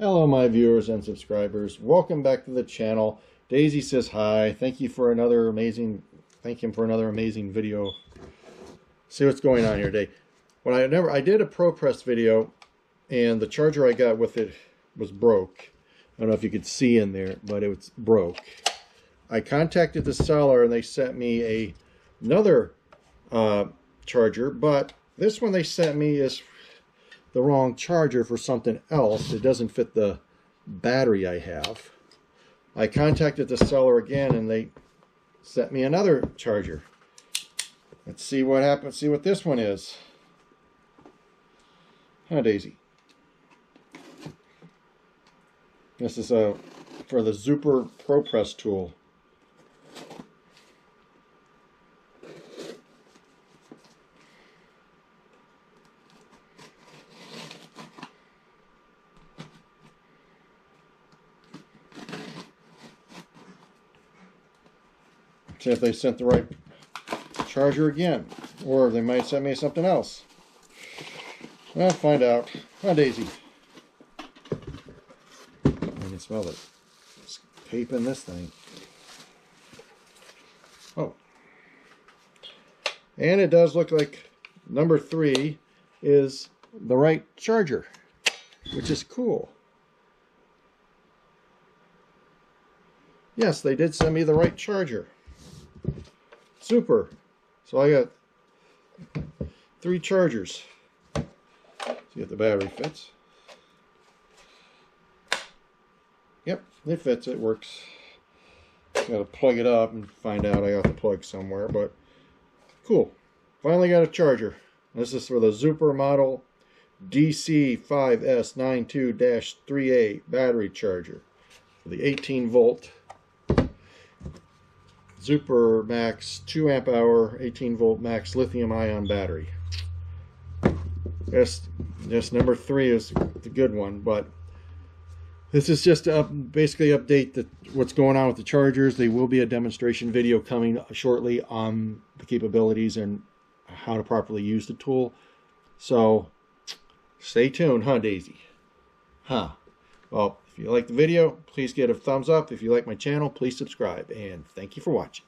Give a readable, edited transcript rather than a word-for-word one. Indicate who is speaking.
Speaker 1: Hello my viewers and subscribers. Welcome back to the channel. Daisy says hi. Thank him for another amazing video. See what's going on here today. I did a ProPress video and the charger I got with it was broke. I don't know if you could see in there, but it was broke. I contacted the seller and they sent me another charger, but this one they sent me is the wrong charger for something else. It doesn't fit the battery I have. I contacted the seller again and they sent me another charger. Let's see what happens. See what this one is. Huh, Daisy? This is for the Zupper ProPress tool. See if they sent the right charger again, or they might send me something else. I'll find out. Huh, Daisy? I can smell it. There's tape in this thing. Oh. And it does look like number 3 is the right charger, which is cool. Yes, they did send me the right charger. Super. So I got 3 chargers. See if the battery fits. Yep, it fits. It works. Gotta plug it up and find out I got the plug somewhere, but cool. Finally got a charger. This is for the Zupper model DC5S92-3A battery charger for the 18 volt Zupper Max 2 amp hour 18 volt max lithium ion battery. Yes, number 3 is the good one, but this is just to basically update what's going on with the chargers. There will be a demonstration video coming shortly on the capabilities and how to properly use the tool. So stay tuned, huh, Daisy? Huh. Well, if you like the video, please give it a thumbs up. If you like my channel, please subscribe. And thank you for watching.